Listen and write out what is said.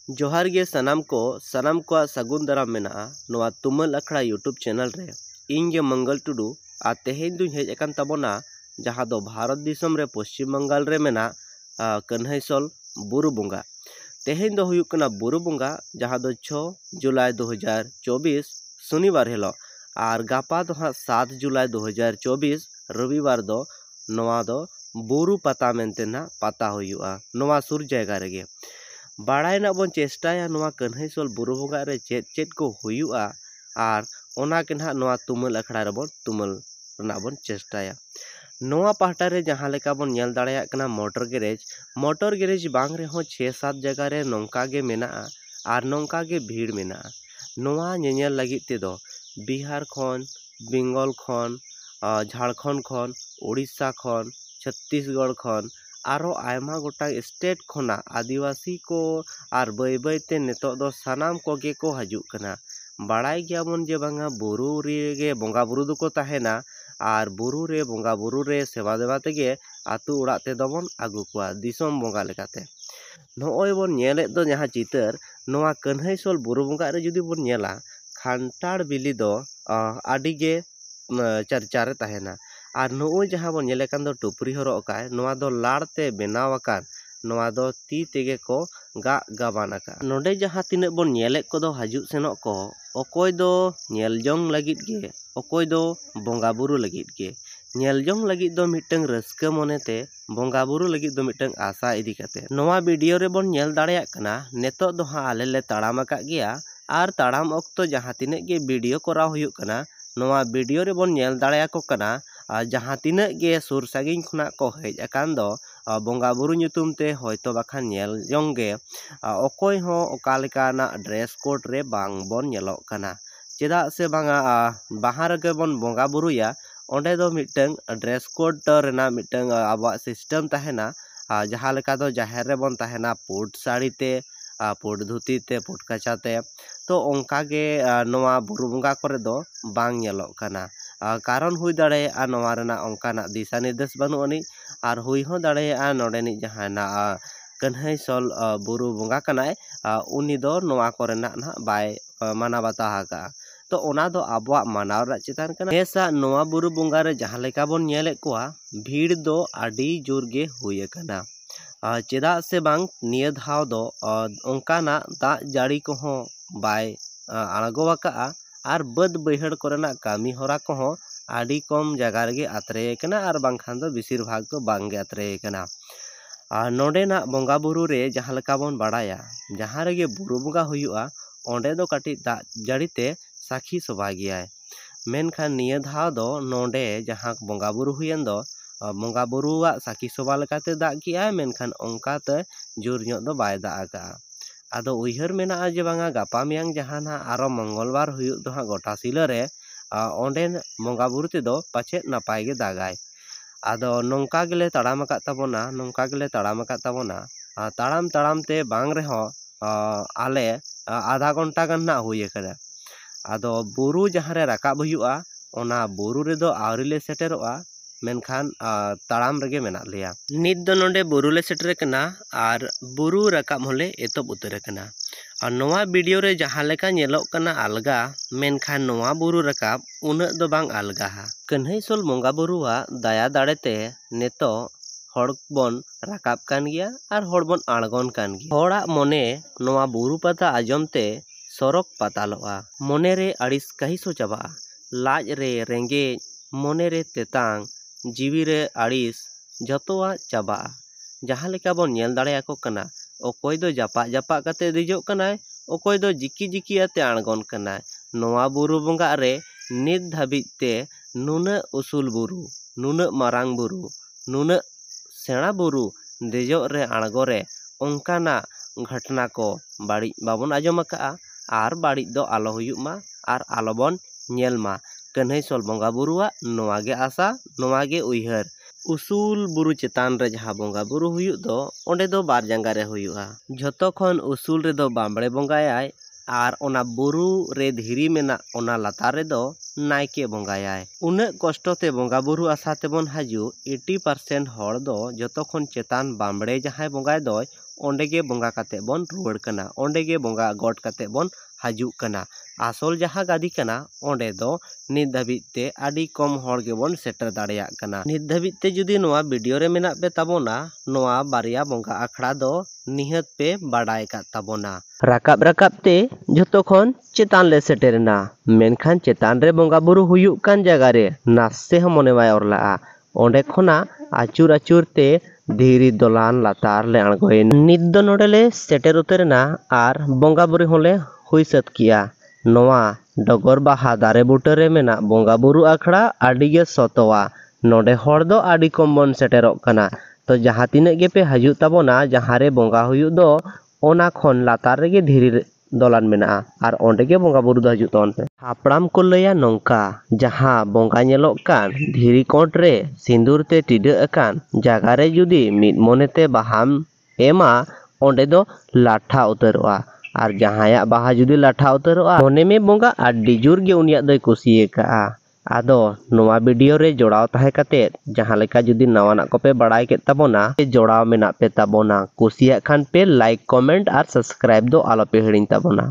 जोहार गे सनाम को सगुन दाराम मेना नोआ तुमल अखड़ा यूट्यूब चैनल रे इन गे मंगल टुडू आ तेहेन दुई हेज अकान तबोना जहाँ दो भारत दिसम रे पश्चिम बंगाल रे मेना कन्हैसल बुरु बोंगा। तेहेन दो हुयुक कना बुरु बोंगा जहाँ दो 6 जुलाई 2024 शनिवार हेलो और गापा दो हाँ 7 जुलाई 2024 रविवार दो नोआ दो बुरु पता मेनते ना पता हुयुआ नोआ सुर जायगा रेगे बाड़ाय ना बन चेष्टाया नोआ कन्हैसल बुरु बोंगा रे चेत चेत को हुयुआ और ओना के ना नोआ तुमल अखड़ा रे बन तुमल रना बन चेष्टाया। नोआ पाहटा रे जहाँ लेका बन नेल दाड़ेया कना मोटर गैरेज बांग रे हो 6-7 जगह रे नोंका गे मेना और नोंका गे भीड़ मेना। नोआ नेनेल लगित ते दो बिहार खन बेंगल खन झारखंड खन उड़ीसा खन छत्तीसगढ़ खन आरो आयमा गोटा स्टेट खना आदिवासी को और बै बैते नितो दो सानाम कोगे को हजु कना। बाड़ाय गयाबन जे बांगा बुरु रे बोंगा बुरु दुको ताहेना और बुरु रे सेवा देवा तेगे आतु उड़ाग ते दबन आगु कोआ दिसम बोंगा लेकाते। नोय बन नेलेद दो जहाँ चितर नोआ कन्हैसल बुरु बोंगा रे जुदी बन नेला खानटाड़ बिली दो आडी गे चर्चा रे ताहेना और नोय जहाँ बन नेले कान दो टुपरी हरो काय नोआ दो लाड़ते बेनाव आकान नोआ दो ती तेगे को गा गाबान आका। नोडे जहाँ तिने बन नेलेक को दो हजु सेनोक को अकोय दो नेल जोंग लगित गे अकोय दो बोंगा बुरु लगित गे। नेल जोंग लगित दो मिटंग रस्का मोनेते बोंगा बुरु लगित दो मिटंग आशा इदी काते। नोआ वीडियो रे बन नेल दाड़ेयाक कना नेतो दो हाँ आले ले ताड़ाम आका गया और ताड़ाम ऑक्तो जहाँ तिने गे वीडियो कराव हुयुक कना नोआ वीडियो रे बन नेल दाड़ेया को कना जहाँ तिने गे सुर सागिन खुना को हेज अकान दो बोंगा बुरु ᱧᱩᱛᱩᱢ ते होयतो बाखान नेल जोंग गे अकोय हो ओका लेकाना ड्रेस कोड रे बांग बन नेलोक कना चेदा से बांगा बाहा रगे बन बोंगा बुरुया ओंडे दो मिटंग ड्रेस कोड रेना मिटंग आबा सिस्टम ताहेना जहाँ लेका दो जाहेर रे बन ताहेना पुट साड़ी ते पुट धुती ते पुट कचा ते तो ओंका गे नोआ बुरु बोंगा करे दो बांग नेलोक कना। कारण हुई दाड़ेया नोआ रेना ओंकाना दिशा निर्देश बानु अनि और हुई हो दाड़ेया नोडेनी जहाना कन्हैसल बुरु बोंगा कनाय उनी दो नोआ कोरेना ना बाय माना बाता का तो ओना दो आबवा मानाव रा चितान कना। ऐसा नोआ बुरु बोंगा रे जहाँ लेका बन नेले कोआ भीड़ दो आडी जोर गे हुई कना चेदा से बांग निया धाव दो ओंकाना दाग जाड़ी को हो बाय आड़गो आका और बद बैहड़ कोरेना कामी होरा को हो आडी कम जगह रे आतरे कना और बांखान दो बेसिर भाग तो बांगे आतरे कना। नोडेना बोंगा बुरु रे जहाँ लेका बन बाड़ाया जहाँ रेगे बुरु बोंगा हुयुआ ओंडे दो काटी दाग जाड़ी ते साखी सभा गया मेनखान निया धाव दो नोडे जहाँ बोंगा बुरु हुयन दो बोंगा बुरुआ साखी सभा लेकाते दाग गया मेनखान ओंकाते जोर ᱧᱚᱜ दो बाय दाग आका। आदो उइहर मेना जे बांगा गापा मियांग जहाँ ना आरो मंगलवार हुयुक दो हाँ गोटा सिला रे ओंडे बोंगा बुरु ते दो पाचे नापाय गे दागाय। आदो नोंका गेले ताड़ाम आकात ताबोना ताड़ाम ताड़ाम ते बांग रे हो आले आधा घंटा गान ना हुई कना। आदो बुरु जहाँ रे राकाब हुयुआ ओना बुरु रे दो आवरी ले सेटेरोआ मेनखान ताड़ाम रेगे मेना लिया। नित दो नोंडे बुरु ले सेटर कना और बुरु राकाब होले एतोब उतर कना और नोआ वीडियो रे जहाँ लेका नेलोक कना अलगा मेनखान नोआ बुरु राकाब उन्नत दो बांग अलगा हा। कन्हैसल बोंगा बुरुआ दाया दाड़ेते नेतो हड़ बन राकाब कान गया और हड़ बन आड़गोन कान गया। हड़ा मने नोआ बुरु पता आजमते सरक पातालोआ मने रे अड़िस कहिसो चाबा लाज रे रेंगे मने रे तेतांग जीवी रे अड़िस जतोआ चाबा। जहाँ लेका बन नेल दाड़ेया को कना अकोय दो जापा जापा कते दिजोक कनाय अकोय दो जिकी जिकी आते आड़गोन कनाय। नोआ बुरु बोंगा रे नित धाबिज ते नुना उसूल बुरु नुना मारांग बुरु नुना सेणा बुरु देजोक रे आड़गो रे ओंकाना घटना को बाड़ी बाबन आजम आका और बाड़ी दो आलो हुयुक मा और आलो बन नेल मा। कन्हैसल बोंगा बुरुआ नोआ गे आशा नोआ गे उइहर उसूल बुरु चेतान रे जहाँ बोंगा बुरु हुयुक दो ओंडे दो बार जांगा रे हुयुआ झतो खन उसूल रे दो बामड़े बोंगायाय और ओना बुरु रे धीरी मेना ओना लातार रे दो नायके बंगायाय उन्नत कष्टते बंगा बुरु आशा तेबन हाजु 80% हड़ दो जतो खन चेतान बामड़े जहां बंगाय दोय ओंडेगे बंगा काते बन रुवाड़ कना ओंडेगे बंगा गड काते बन हाजुग कना आसल जहां गादी कना ओंडे दो नित धाबिते आडी कम हड़ गेबन सेटर दाड़ेया कना नित धाबिते जुदी नोआ वीडियो रे मेना पे ताबोना नोआ बारिया बंगा आखड़ा दो निहत पे बाडाय का ताबोना राकाब राकाब ते जतो खन चेतान ले सेटेरना मेनखान चेतान रे बंगा बुरु हुयुग कान जगह रे नासे ह मने बाय अरला ओंडे खना आचुर आचुर ते धीरी दोलान लातार ले आणगोय नित दो नोडेले सेटेर उतरना आर बंगा बुरु होले हुई सत किया नोआ डगर बाहा दारे बुटा रे मेना बंगा बुरु आखड़ा आडिगे सतवा नोडे हड़ दो आडी कम बन सेटेरोग कना तो जहां तिने गे पे हाजु ताबोना जहां रे बंगा हुयुग दो ओना खन लातार रेगे धीरी दोलान मेना आर ओंडे गे बंगा बुरु दो हाजु तोन पे हापड़ाम को लया नोंका जहां बंगा नेलोग कान धीरी कोट रे सिंदूर ते टिडा अकान जागा रे जुदी मिद मोनेते बाहाम एमा ओंडे दो लाठा उतरोआ आर जहाया बाहा जुदी लाठा उतरोआ मोने में बंगा आडी जोर गे उनिया दय कुसिये का आदो नोआ वीडियो रे जोड़ाव ताहे काते जहां लेका जुदी नवाना को पे बड़ाई के ताबोना जोड़ाव मेना पे ताबोना कुसिया खान पे लाइक कमेंट आर सब्सक्राइब दो आलो पे हिड़िन ताबोना।